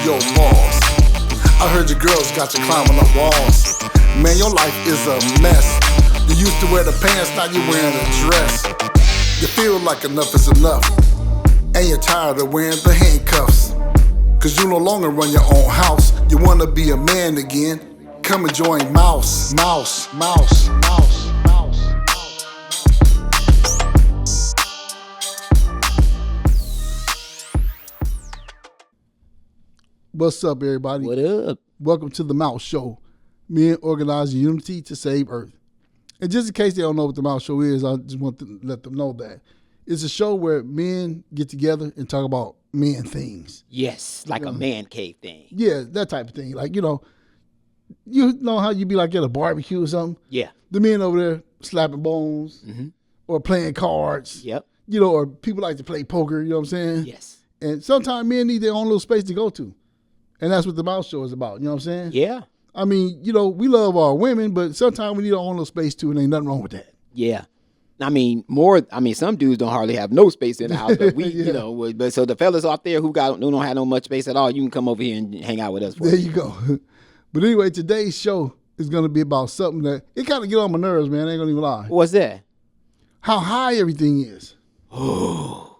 your boss. I heard your girls got you climbing up walls. Man, your life is a mess. You used to wear the pants, now you're wearing a dress. You feel like enough is enough, and you're tired of wearing the handcuffs. Cause you no longer run your own house. You wanna be a man again. Come and join Mouse. Mouse, Mouse, Mouse, Mouse. What's up, everybody? What up? Welcome to the Mouse Show. Men organizing unity to save Earth. And just in case they don't know what the Mouse Show is, I just want to let them know that it's a show where men get together and talk about men things. Yes, like a man cave thing. Yeah, that type of thing. Like, you know how you be like at a barbecue or something? Yeah. The men over there slapping bones or playing cards. Yep. You know, or people like to play poker, you know what I'm saying? Yes. And sometimes men need their own little space to go to. And that's what the Mouse Show is about, you know what I'm saying? Yeah. I mean, you know, we love our women, but sometimes we need our own little space too, and ain't nothing wrong with that. Yeah. Some dudes don't hardly have no space in the house, but we, Yeah. you know, but so the fellas out there who don't have no much space at all, you can come over here and hang out with us. There you go. But anyway, today's show is going to be about something that, it kind of get on my nerves, man. I ain't going to even lie. What's that? How high everything is. Oh,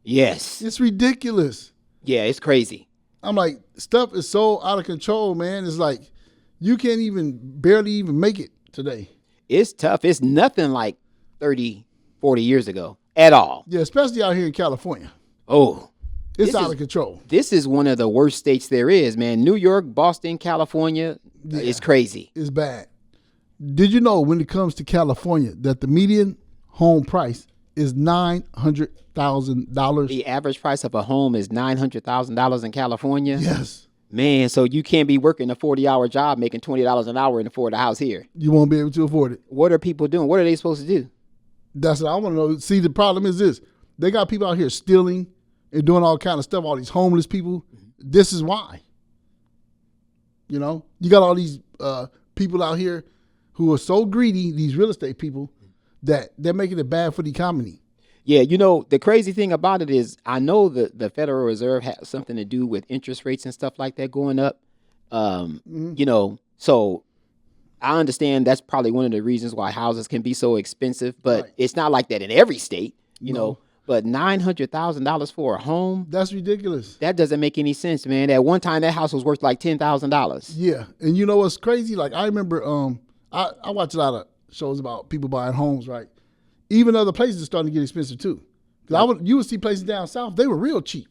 yes. It's ridiculous. Yeah, it's crazy. I'm like, stuff is so out of control, man. It's like, you can't barely even make it today. It's tough. It's nothing like 30, 40 years ago at all. Yeah, especially out here in California. Oh. It's out of control. This is one of the worst states there is, man. New York, Boston, California, it's crazy. It's bad. Did you know when it comes to California that the median home price is $900,000? The average price of a home is $900,000 in California? Yes. Man, so you can't be working a 40-hour job making $20 an hour and afford a house here. You won't be able to afford it. What are people doing? What are they supposed to do? That's what I want to know. See, the problem is this. They got people out here stealing and doing all kind of stuff, all these homeless people. This is why. You know? You got all these people out here who are so greedy, these real estate people, that they're making it bad for the economy. Yeah, you know, the crazy thing about it is I know the Federal Reserve has something to do with interest rates and stuff like that going up. You know, so I understand that's probably one of the reasons why houses can be so expensive, but It's not like that in every state, you know. But $900,000 for a home? That's ridiculous. That doesn't make any sense, man. At one time, that house was worth like $10,000. Yeah, and you know what's crazy? Like, I remember I watch a lot of shows about people buying homes, right? Even other places are starting to get expensive too. Because you would see places down south, they were real cheap.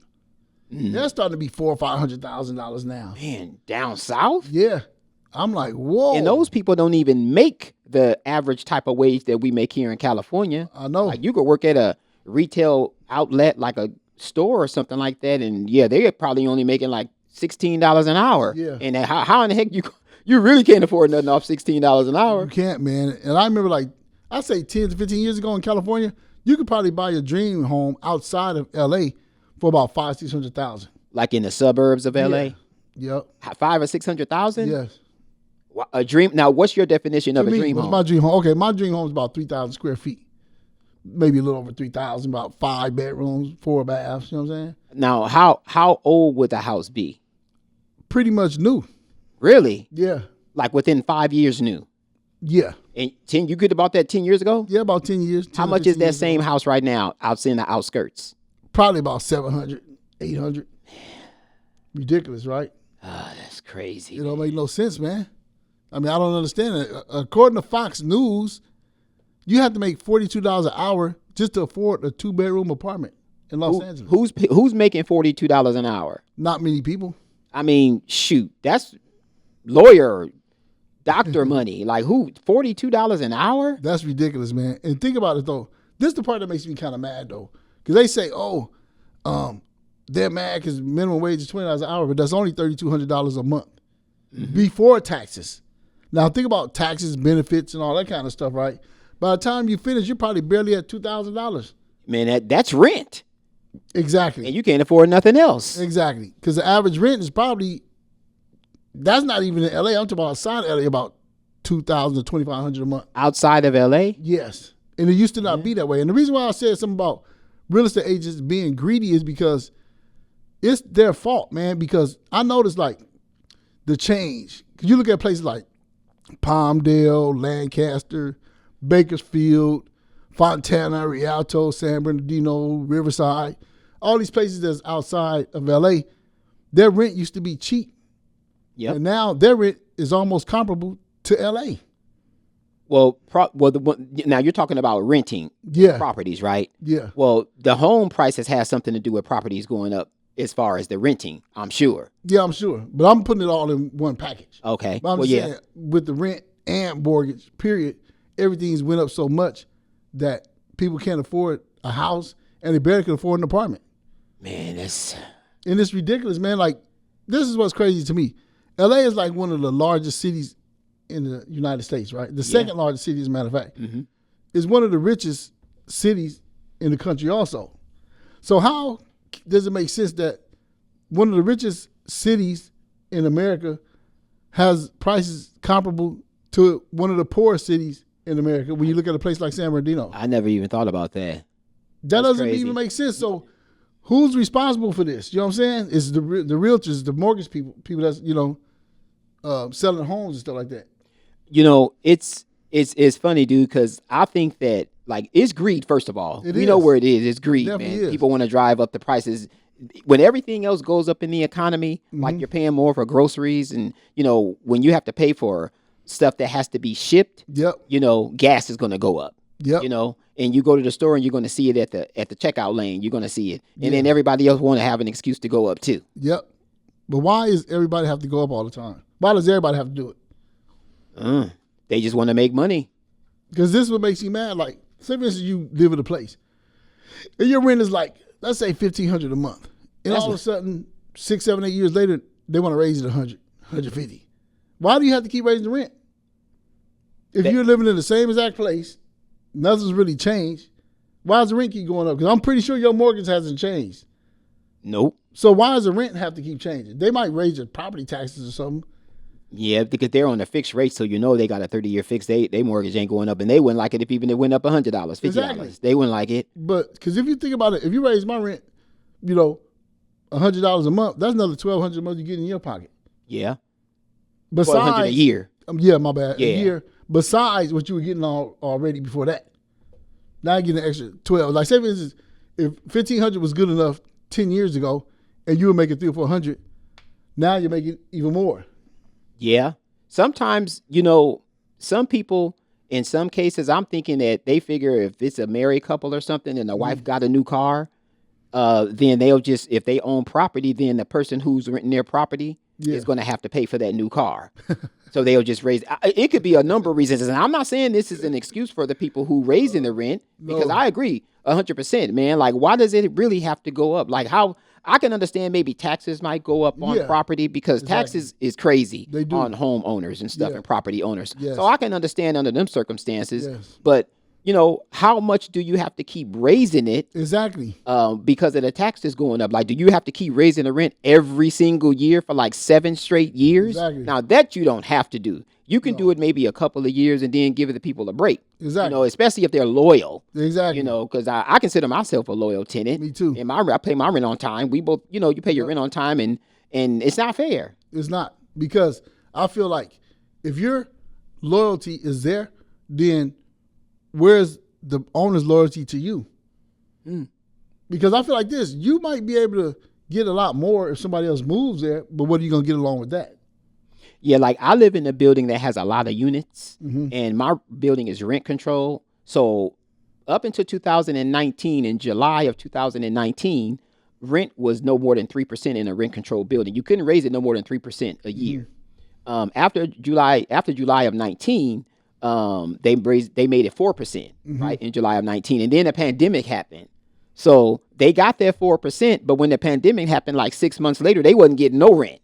They're starting to be $400,000 or $500,000 now. Man, down south? Yeah. I'm like, whoa. And those people don't even make the average type of wage that we make here in California. I know. Like, you could work at a retail outlet like a store or something like that, and yeah, they're probably only making like $16 an hour. Yeah. And how in the heck you really can't afford nothing off $16 an hour? You can't, man. And I remember, like, I say 10 to 15 years ago in California, you could probably buy your dream home outside of LA for about $500,000-$600,000. Like in the suburbs of LA? Yeah. Yep. $500,000 or $600,000? Yes. A dream. Now, what's your definition of a dream what's home? my dream home? Okay, my dream home is about 3,000 square feet. Maybe a little over 3,000, about 5 bedrooms, 4 baths, you know what I'm saying? Now, how old would the house be? Pretty much new. Really? Yeah. Like within 5 years new? Yeah. And you could have bought that 10 years ago? Yeah, about 10 years. 10 How much is that same house right now out in the outskirts? Probably about 700, 800. Ridiculous, right? Oh, that's crazy. It don't make no sense, man. I mean, I don't understand it. According to Fox News, you have to make $42 an hour just to afford a 2-bedroom apartment in Los Angeles. Who's making $42 an hour? Not many people. I mean, shoot, that's lawyer, doctor money. Like, who? $42 an hour? That's ridiculous, man. And think about it, though. This is the part that makes me kind of mad, though. Because they say, they're mad because minimum wage is $20 an hour, but that's only $3,200 a month before taxes. Now, think about taxes, benefits, and all that kind of stuff, right? By the time you finish, you're probably barely at $2,000. Man, that's rent. Exactly. And you can't afford nothing else. Exactly. Because the average rent is probably, that's not even in LA. I'm talking about outside of LA, about $2,000 to $2,500 a month. Outside of LA? Yes. And it used to not be that way. And the reason why I said something about real estate agents being greedy is because it's their fault, man, because I noticed like the change. You look at places like Palmdale, Lancaster, Bakersfield, Fontana, Rialto, San Bernardino, Riverside, all these places that's outside of LA, their rent used to be cheap. Yep. And now their rent is almost comparable to LA. Well, now you're talking about renting properties, right? Yeah. Well, the home prices has something to do with properties going up as far as the renting, I'm sure. Yeah, I'm sure. But I'm putting it all in one package. Okay. But I'm just saying, with the rent and mortgage, period, everything's went up so much that people can't afford a house and they barely can afford an apartment. Man, and it's ridiculous, man. Like, this is what's crazy to me. LA is like one of the largest cities in the United States, right? The second largest city, as a matter of fact. Mm-hmm. It's one of the richest cities in the country also. So how does it make sense that one of the richest cities in America has prices comparable to one of the poorest cities in America when you look at a place like San Bernardino? I never even thought about that. That doesn't even make sense. So who's responsible for this? You know what I'm saying? It's the realtors, the mortgage people that's, selling homes and stuff like that. It's funny, dude, because I think that, like, it's greed, first of all. We know where it is. It's greed, man. Is. People want to drive up the prices. When everything else goes up in the economy, like you're paying more for groceries and, when you have to pay for stuff that has to be shipped, gas is going to go up. Yep. And you go to the store and you're going to see it at the checkout lane. You're going to see it. And then everybody else want to have an excuse to go up too. Yep. But why does everybody have to go up all the time? Why does everybody have to do it? They just want to make money. Because this is what makes you mad. Like, say for instance, you live in a place and your rent is like, let's say $1,500 a month. And all of a sudden, 6, 7, 8 years later, they want to raise it $100, $150. Why do you have to keep raising the rent? If you're living in the same exact place, nothing's really changed, why does the rent keep going up? Because I'm pretty sure your mortgage hasn't changed. Nope. So why does the rent have to keep changing? They might raise their property taxes or something. Yeah, because they're on a fixed rate, so they got a 30-year fix. They mortgage ain't going up, and they wouldn't like it if even it went up $100, $50. Exactly. They wouldn't like it. But because if you think about it, if you raise my rent, $100 a month, that's another $1,200 a month you get in your pocket. Yeah. Besides $1,200 a year. Yeah, my bad. Yeah. A year. Besides what you were getting already before that. Now you're getting an extra 12. Like, say for instance, if $1,500 was good enough 10 years ago, and you were making $300 or $400, now you're making even more. Yeah. Sometimes, some people, in some cases, I'm thinking that they figure if it's a married couple or something and the wife got a new car, then they'll just, if they own property, then the person who's renting their property is going to have to pay for that new car. So they'll just raise, it could be a number of reasons. And I'm not saying this is an excuse for the people who raising the rent, because I agree 100%, man. Like, why does it really have to go up? Like, how, I can understand maybe taxes might go up on property, because taxes is crazy on homeowners and stuff and property owners. Yes. So I can understand under them circumstances, but how much do you have to keep raising it? Exactly. Because of the taxes going up. Like, do you have to keep raising the rent every single year for like 7 straight years? Exactly. Now that you don't have to do. You can do it maybe a couple of years and then give the people a break. Exactly. Especially if they're loyal. Exactly. Because I consider myself a loyal tenant. Me too. And I pay my rent on time. We both, you pay your rent on time, and it's not fair. It's not, because I feel like if your loyalty is there, then where's the owner's loyalty to you? Because I feel like this, you might be able to get a lot more if somebody else moves there, but what are you going to get along with that? Yeah, like, I live in a building that has a lot of units, and my building is rent control. So up until 2019, in July of 2019, rent was no more than 3% in a rent control building. You couldn't raise it no more than 3% a year. After July of 19, they made it 4%, right, in July of 19, and then the pandemic happened. So they got their 4%, but when the pandemic happened, like 6 months later, they wasn't getting no rent.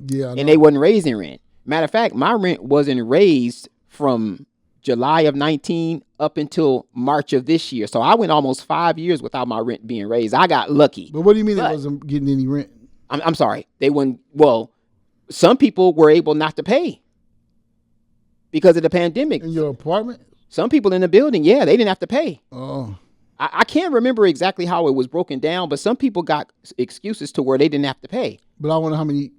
Yeah, and they wasn't raising rent. Matter of fact, my rent wasn't raised from July of 19 up until March of this year. So I went almost 5 years without my rent being raised. I got lucky. But what do you mean it wasn't getting any rent? I'm sorry. They wouldn't. Well, some people were able not to pay because of the pandemic. In your apartment? Some people in the building, they didn't have to pay. Oh. I can't remember exactly how it was broken down, but some people got excuses to where they didn't have to pay. But I wonder how many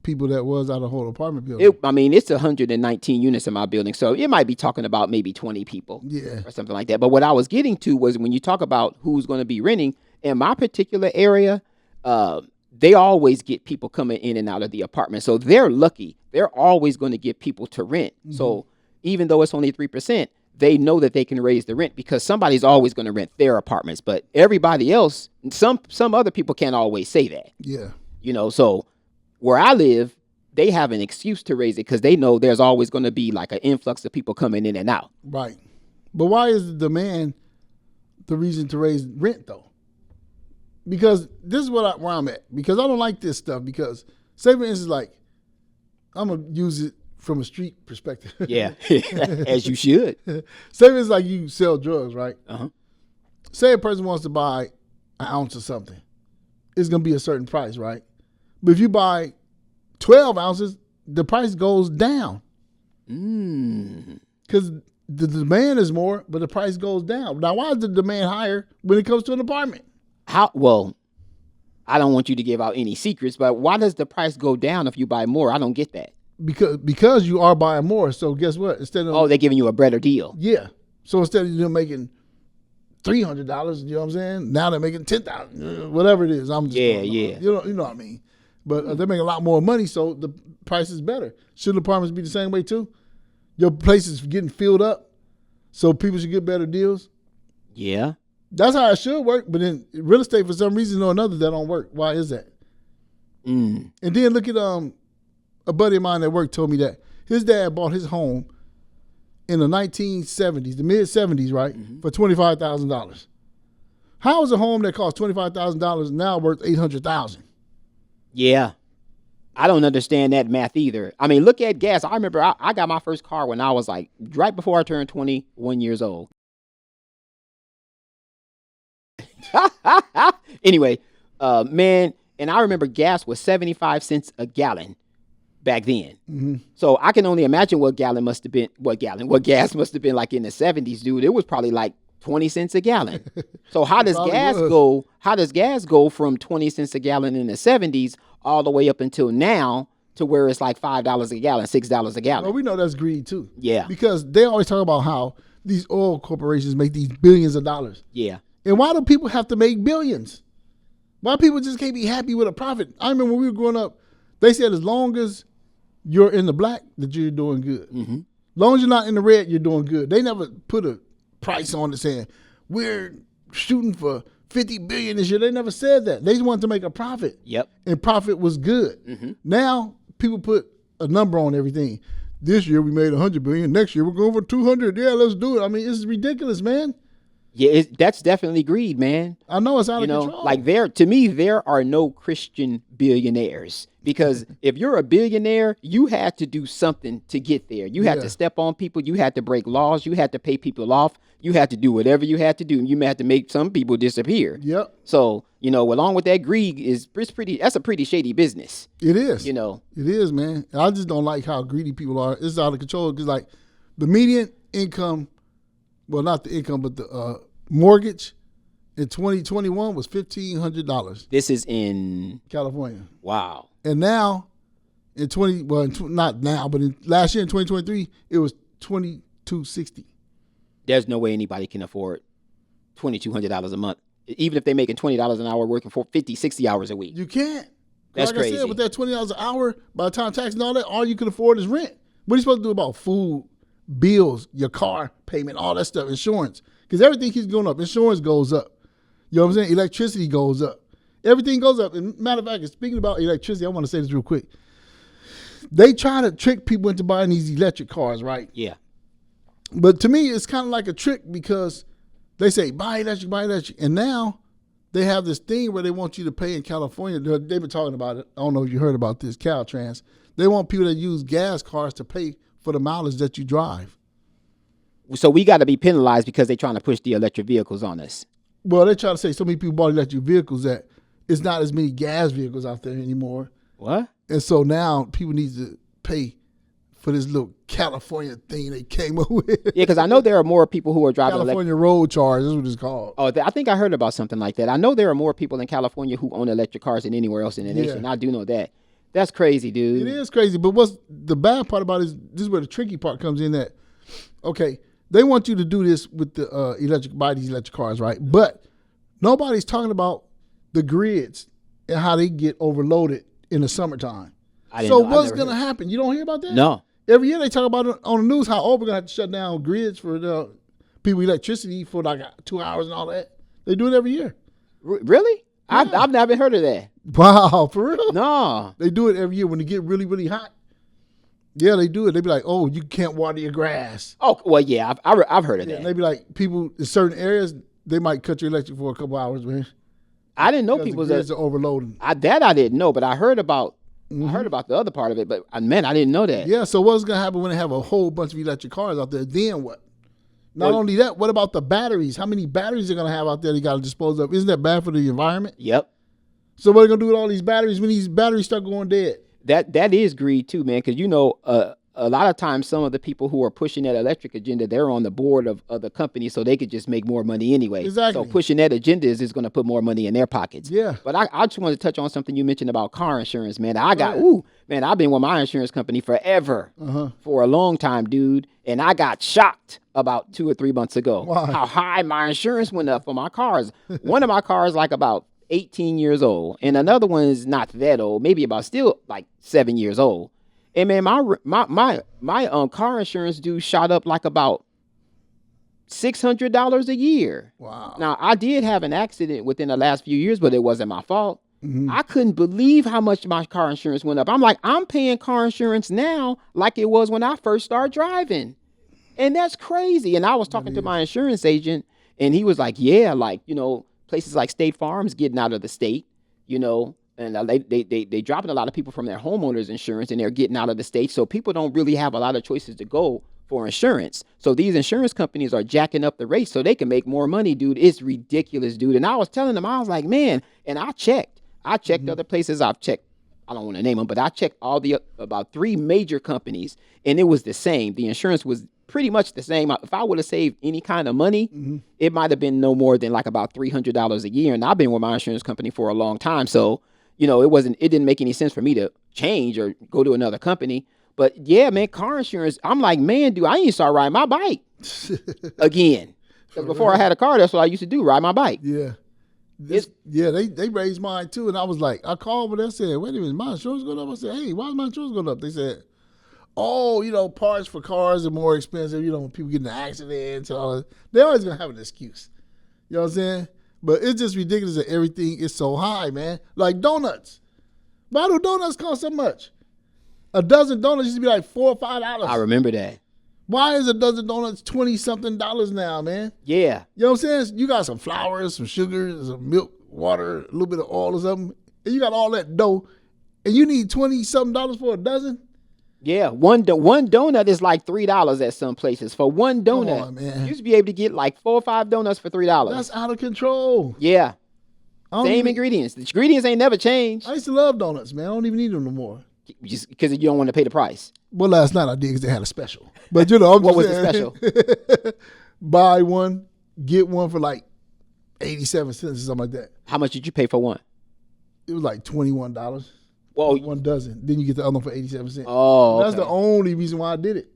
people that was out of the whole apartment building. It's 119 units in my building, so it might be talking about maybe 20 people, or something like that. But what I was getting to was when you talk about who's going to be renting in my particular area, they always get people coming in and out of the apartment, so they're lucky. They're always going to get people to rent. Mm-hmm. So even though it's only 3%, they know that they can raise the rent because somebody's always going to rent their apartments. But everybody else, some other people can't always say that. Yeah, so where I live, they have an excuse to raise it because they know there's always going to be like an influx of people coming in and out. Right. But why is the demand the reason to raise rent, though? Because this is where I'm at. Because I don't like this stuff. Because, say, for instance, like, I'm going to use it from a street perspective. Yeah, as you should. Say, it's like you sell drugs, right? Uh-huh. Say a person wants to buy an ounce of something. It's going to be a certain price, right? But if you buy 12 ounces, the price goes down. Because the demand is more, but the price goes down. Now, why is the demand higher when it comes to an apartment? Well, I don't want you to give out any secrets, but why does the price go down if you buy more? I don't get that. Because you are buying more. So guess what? Instead of they're giving you a better deal. Yeah. So instead of them making $300, you know what I'm saying? Now they're making $10,000, whatever it is. Yeah. You know what I mean? But they're making a lot more money, so the price is better. Shouldn't apartments be the same way too? Your place is getting filled up, so people should get better deals. Yeah. That's how it should work, but in real estate, for some reason or another, that don't work. Why is that? And then look at a buddy of mine at work told me that his dad bought his home in the 1970s, the mid-70s, right, for $25,000. How is a home that cost $25,000 now worth $800,000? Yeah. I don't understand that math either. I mean, look at gas. I remember I got my first car when I was like right before I turned 21 years old. Anyway, man, and I remember gas was 75 cents a gallon back then. Mm-hmm. So I can only imagine what gas must have been like in the 70s, dude. It was probably like 20 cents a gallon. So how does gas go from 20 cents a gallon in the 70s all the way up until now to where it's like $5 a gallon, $6 a gallon? Well, we know that's greed too. Yeah. Because they always talk about how these oil corporations make these billions of dollars. Yeah. And why do people have to make billions? Why people just can't be happy with a profit? I remember when we were growing up, they said as long as you're in the black, that you're doing good. Mm-hmm. As long as you're not in the red, you're doing good. They never put a price on it saying, we're shooting for 50 billion this year. They never said that. They just wanted to make a profit. Yep. And profit was good. Mm-hmm. Now, people put a number on everything. This year we made 100 billion. Next year we're going for 200. Yeah, let's do it. I mean, it's ridiculous, man. Yeah, that's definitely greed, man. I know it's out of control. Like to me, there are no Christian billionaires because if you're a billionaire, you had to do something to get there. You had to step on people. You had to break laws. You had to pay people off. You had to do whatever you had to do. You may have to make some people disappear. Yep. So, along with that, greed that's a pretty shady business. It is. It is, man. I just don't like how greedy people are. It's out of control because like the median income, well, not the income, but the mortgage in 2021 was $1,500. This is in California. Wow. And now, not now, but last year in 2023, it was $2,260. There's no way anybody can afford $2,200 a month, even if they're making $20 an hour working for 50, 60 hours a week. You can't. That's like crazy. I said, with that $20 an hour, by the time tax and all that, all you can afford is rent. What are you supposed to do about food, bills, your car payment, all that stuff, insurance? Because everything keeps going up. Insurance goes up. You know what I'm saying? Electricity goes up. Everything goes up. And matter of fact, speaking about electricity, I want to say this real quick. They try to trick people into buying these electric cars, right? Yeah. But to me, it's kind of like a trick because they say, buy electric. And now they have this thing where they want you to pay in California. They've been talking about it. I don't know if you heard about this, Caltrans. They want people that use gas cars to pay for the mileage that you drive. So we got to be penalized because they're trying to push the electric vehicles on us. Well, they try to say so many people bought electric vehicles that it's not as many gas vehicles out there anymore. What? And so now people need to pay for this little California thing they came up with. Yeah, because I know there are more people who are driving California road charge. That's what it's called. Oh, I think I heard about something like that. I know there are more people in California who own electric cars than anywhere else in the nation. I do know that. That's crazy, dude. It is crazy. But what's the bad part about it is this is where the tricky part comes in that, okay, they want you to do this with the buy these electric cars, right? But nobody's talking about the grids and how they get overloaded in the summertime. So what's going to happen? You don't hear about that? No. Every year they talk about it on the news how we're going to have to shut down grids for the people electricity for like 2 hours and all that. They do it every year. Really? Yeah. I've never heard of that. Wow, for real? No. They do it every year when they get really, really hot. Yeah, they do it. They be like, "Oh, you can't water your grass." Oh, well, yeah, I've heard of that. And they be like, people in certain areas, they might cut your electric for a couple hours, man. I didn't know people that are overloading. I didn't know, but I heard about the other part of it. But man, I didn't know that. Yeah. So what's gonna happen when they have a whole bunch of electric cars out there? Then what? Not only that, what about the batteries? How many batteries they're gonna have out there? They got to dispose of. Isn't that bad for the environment? Yep. So what are they gonna do with all these batteries when these batteries start going dead? That is greed too, man. Because a lot of times some of the people who are pushing that electric agenda, they're on the board of the company, so they could just make more money anyway. Exactly. So pushing that agenda is going to put more money in their pockets. Yeah. But I just wanted to touch on something you mentioned about car insurance, man. I've been with my insurance company forever, for a long time, dude. And I got shocked about 2 or 3 months ago. Why? How high my insurance went up for my cars. One of my cars like about 18 years old, and another one is not that old, maybe about still like 7 years old. And man, my car insurance due shot up like about $600 a year. Wow. Now I did have an accident within the last few years, but it wasn't my fault. I couldn't believe how much my car insurance went up. I'm like, I'm paying car insurance now like it was when I first started driving, and that's crazy. And I was talking to my insurance agent, and he was like, yeah, like, places like State Farm's getting out of the state, and they dropping a lot of people from their homeowners insurance, and they're getting out of the state. So people don't really have a lot of choices to go for insurance. So these insurance companies are jacking up the rates so they can make more money, dude. It's ridiculous, dude. And I was telling them, I was like, man, and I checked other places. I've checked, I don't want to name them, but I checked about 3 major companies, and it was the same. The insurance was pretty much the same. If I would have saved any kind of money, it might have been no more than like about $300 a year. And I've been with my insurance company for a long time. So, it didn't make any sense for me to change or go to another company. But yeah, man, car insurance, I'm like, man, dude, I need to start riding my bike again. Because before I had a car, that's what I used to do, ride my bike. Yeah. They raised mine too. And I was like, I called, but they said, wait a minute, my insurance going up? I said, hey, why is my insurance going up? They said, oh, parts for cars are more expensive. People getting in accidents and all that. They're always going to have an excuse. You know what I'm saying? But it's just ridiculous that everything is so high, man. Like donuts. Why do donuts cost so much? A dozen donuts used to be like $4 or $5. I remember that. Why is a dozen donuts $20-something now, man? Yeah. You know what I'm saying? You got some flour, some sugar, some milk, water, a little bit of oil or something, and you got all that dough, and you need $20-something for a dozen? Yeah, one donut is like $3 at some places. For one donut, come on, man. You used to be able to get like 4 or 5 donuts for $3. That's out of control. Yeah. Same ingredients. The ingredients ain't never changed. I used to love donuts, man. I don't even need them no more. Just because you don't want to pay the price. Well, last night I did because they had a special. But I'm what was saying, the special? Buy one, get one for like 87 cents or something like that. How much did you pay for one? It was like $21. Whoa. One dozen. Then you get the other one for 87 cents. Oh, That's the only reason why I did it.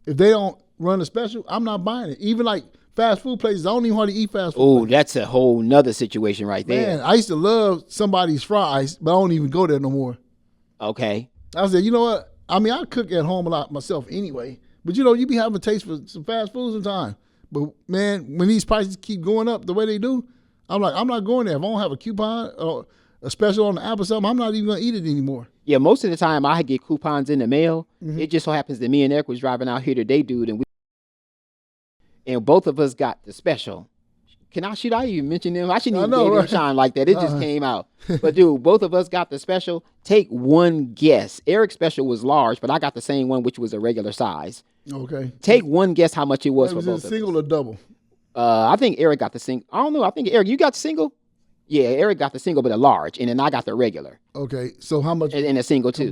If they don't run a special, I'm not buying it. Even like fast food places, I don't even hardly eat fast food. Oh, that's a whole nother situation right there. Man, I used to love somebody's fries, but I don't even go there no more. Okay. I said, you know what? I mean, I cook at home a lot myself anyway. But you be having a taste for some fast food sometimes. But man, when these prices keep going up the way they do, I'm like, I'm not going there. If I don't have a coupon or a special on the app or something, I'm not even going to eat it anymore. Yeah, most of the time I get coupons in the mail. It just so happens that me and Eric was driving out here today, dude, and both of us got the special. Should I even mention them? I shouldn't even give them shine like that. It just came out. But dude, both of us got the special. Take one guess. Eric's special was large, but I got the same one, which was a regular size. Okay. Take one guess how much it was for both of us. Single or double? I think Eric got the single. I don't know. I think Eric, you got the single? Yeah, Eric got the single, but a large, and then I got the regular. Okay, so how much? And a single too.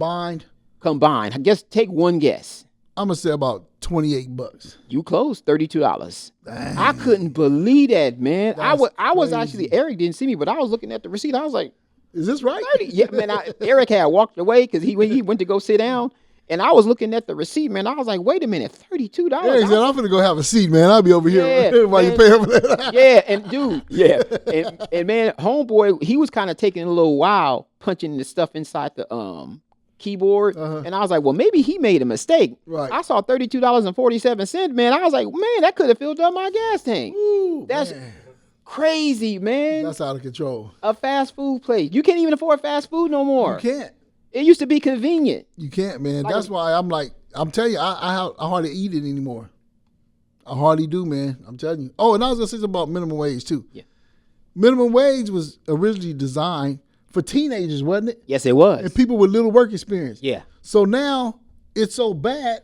Combined? I guess take one guess. I'm gonna say about $28. You close, $32. I couldn't believe that, man. I was actually, Eric didn't see me, but I was looking at the receipt. I was like, is this right? 30. Yeah, man. Eric had walked away because he went to go sit down, and I was looking at the receipt, man. I was like, wait a minute, $32. Eric said, I'm gonna go have a seat, man. I'll be over here while you pay for that. Yeah, and dude, yeah, and man, homeboy, he was kind of taking a little while punching the stuff inside the keyboard, and I was like, well, maybe he made a mistake. Right. I saw $32.47, man. I was like, man, that could have filled up my gas tank. Ooh, That's man. crazy, man. That's out of control. A fast food place. You can't even afford fast food no more. You can't. It used to be convenient. You can't, man. That's why I'm telling you, I hardly eat it anymore. I hardly do, man. I'm telling you. Oh, and I was gonna say something about minimum wage too. Yeah. Minimum wage was originally designed for teenagers, wasn't it? Yes, it was. And people with little work experience. Yeah. So now it's so bad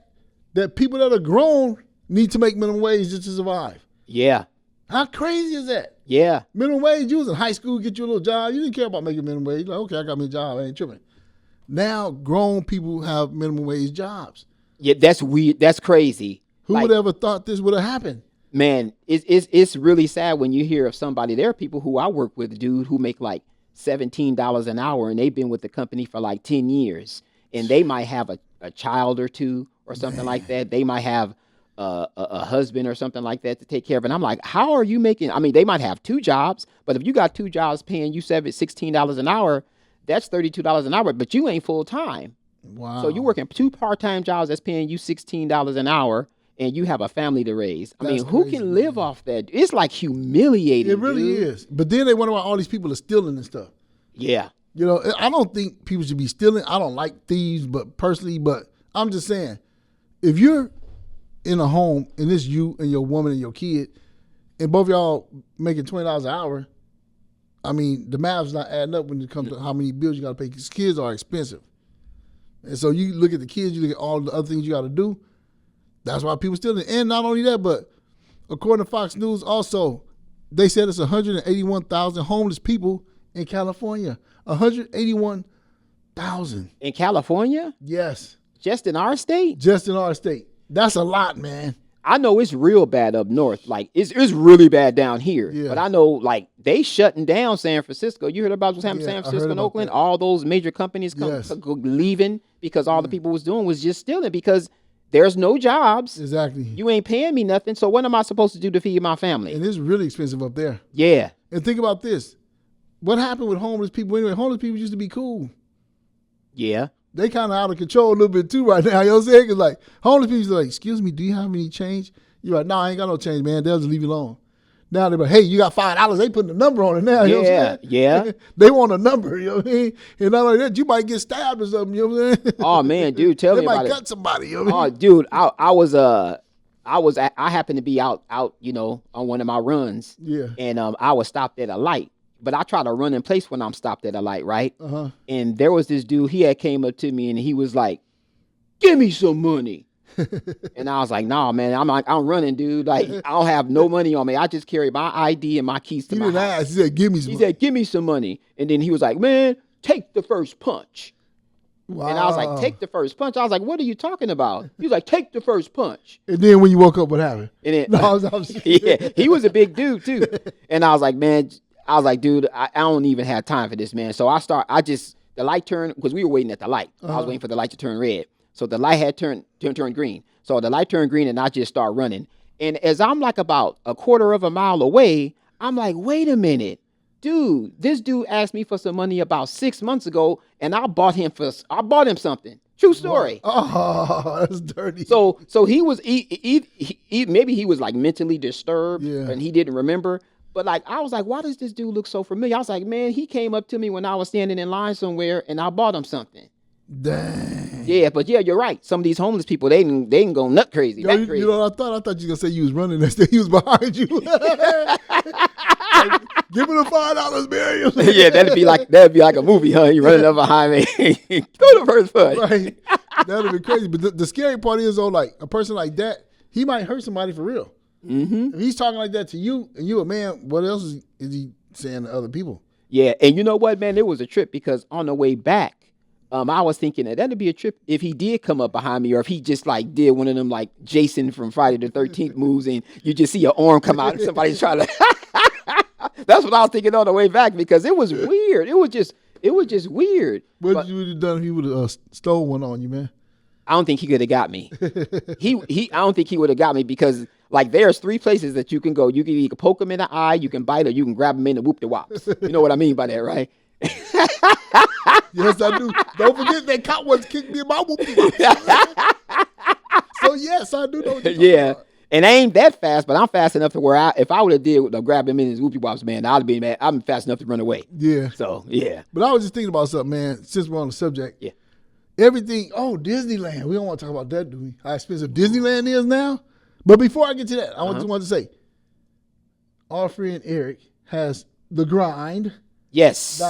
that people that are grown need to make minimum wage just to survive. Yeah. How crazy is that? Yeah. Minimum wage, you was in high school, get you a little job. You didn't care about making minimum wage. Like, okay, I got me a job. I ain't tripping. Now grown people have minimum wage jobs. Yeah, that's weird. That's crazy. Who would ever thought this would have happened? Man, it's really sad when you hear of somebody. There are people who I work with, dude, who make like $17 an hour, and they've been with the company for like 10 years, and they might have a child or two or something like that. They might have a husband or something like that to take care of. And I'm like, how are you making? I mean, they might have two jobs, but if you got two jobs paying you $16 an hour, that's $32 an hour, but you ain't full time. Wow. So you're working two part-time jobs that's paying you $16 an hour, and you have a family to raise. I mean, who can live off that? It's like humiliating. It really is. But then they wonder why all these people are stealing and stuff. Yeah. You know, I don't think people should be stealing. I don't like thieves, but I'm just saying, if you're in a home and it's you and your woman and your kid, and both y'all making $20 an hour, I mean, the math's not adding up when it comes to how many bills you got to pay, because kids are expensive. And so you look at the kids, you look at all the other things you got to do. That's why people stealing. And not only that, but according to Fox News, also, they said it's 181,000 homeless people in California. 181,000. In California? Yes. Just in our state? Just in our state. That's a lot, man. I know it's real bad up north. Like, it's really bad down here. Yeah. But I know, like, they shutting down San Francisco. You heard about what's happening in San Francisco and Oakland? That. All those major companies leaving because all the people was doing was just stealing, because there's no jobs. Exactly. You ain't paying me nothing. So what am I supposed to do to feed my family? And it's really expensive up there. Yeah. And think about this. What happened with homeless people anyway? Homeless people used to be cool. Yeah. They kind of out of control a little bit too right now. You know what I'm saying? Because like homeless people are like, excuse me, do you have any change? You're like, no, I ain't got no change, man. They'll just leave you alone. Now they're like, hey, you got $5. They putting a number on it now. You know what I'm saying? Yeah. They want a number, you know what I mean? And not only that, you might get stabbed or something, you know what I'm saying? Oh man, dude, tell me about it. They might cut somebody, you know what I mean? Oh, dude, I happened to be out, you know, on one of my runs. Yeah. And I was stopped at a light. But I try to run in place when I'm stopped at a light, right? Uh-huh. And there was this dude, he had came up to me and he was like, give me some money. And I was like, nah, man, I'm running, dude. Like, I don't have no money on me. I just carry my ID and my keys to my house. He said, give me some money. He said, give me some money. And then he was like, man, take the first punch. Wow. And I was like, take the first punch. I was like, what are you talking about? He was like, take the first punch. And then when you woke up, what happened? And then, No, I was yeah, he was a big dude too. And I was like, man, dude, I don't even have time for this, man. So the light turned, because we were waiting at the light. I was waiting for the light to turn red. So the light had turned green. So the light turned green and I just start running. And as I'm like about a quarter of a mile away, I'm like, wait a minute. Dude, this dude asked me for some money about 6 months ago, and I bought him something. True story. Oh, that's dirty. So he was, maybe he was like mentally disturbed and he didn't remember. But like, I was like, why does this dude look so familiar? I was like, man, he came up to me when I was standing in line somewhere and I bought him something. Dang. Yeah, but yeah, you're right. Some of these homeless people, they didn't go nut crazy. Yo, you know what I thought? I thought you were gonna say you was running next day. He was behind you. Like, give me the $5, Barry. Yeah, that'd be like a movie, huh? You running up behind me. Go to first punch. Right. That'd be crazy. But the scary part is, though, like a person like that, he might hurt somebody for real. Mm-hmm. If he's talking like that to you and you a man, what else is he saying to other people? Yeah, and you know what, man? It was a trip because on the way back, I was thinking that'd be a trip if he did come up behind me, or if he just like did one of them like Jason from Friday the 13th moves, and you just see an arm come out and somebody's trying to. That's what I was thinking on the way back because it was weird. It was just weird. What would you have done if he would have stole one on you, man? I don't think he could have got me. I don't think he would have got me because like there's 3 places that you can go. You can either poke him in the eye, you can bite, or you can grab him in the whoop the wops. You know what I mean by that, right? Yes, I do. Don't forget that cop once kicked me in my whoop. So yes, I do know what you're talking about. And I ain't that fast, but I'm fast enough to where if I would have did grab him in his whoopie wops, man, I'd have been mad. I'm fast enough to run away. Yeah. So yeah. But I was just thinking about something, man. Since we're on the subject, Yeah. everything. Oh, Disneyland. We don't want to talk about that, do we? How expensive Disneyland is now. But before I get to that, I just want to say, our friend Eric has thegrind.com. Yes.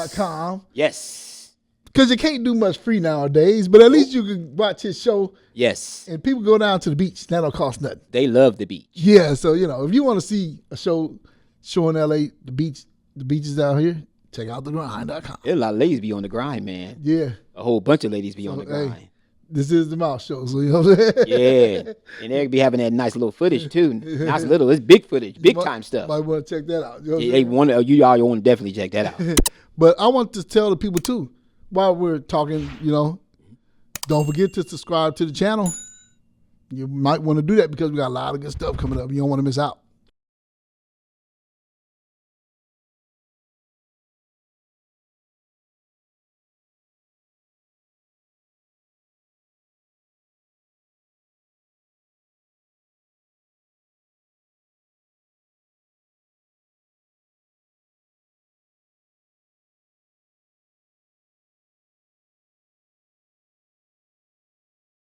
Yes. Because you can't do much free nowadays, but at least you can watch his show. Yes. And people go down to the beach. That don't cost nothing. They love the beach. Yeah, so if you want to see a show showing LA the beaches out here, check out thegrind.com. A lot of ladies be on the grind, man. Yeah. A whole bunch of ladies be on the grind. Hey, this is the mouth show, so you know what I'm saying? Yeah. And Eric be having that nice little footage too. Not little, it's big footage, big time stuff. Might want to check that out. You know you all want to definitely check that out. But I want to tell the people too, while we're talking, don't forget to subscribe to the channel. You might want to do that because we got a lot of good stuff coming up. You don't want to miss out.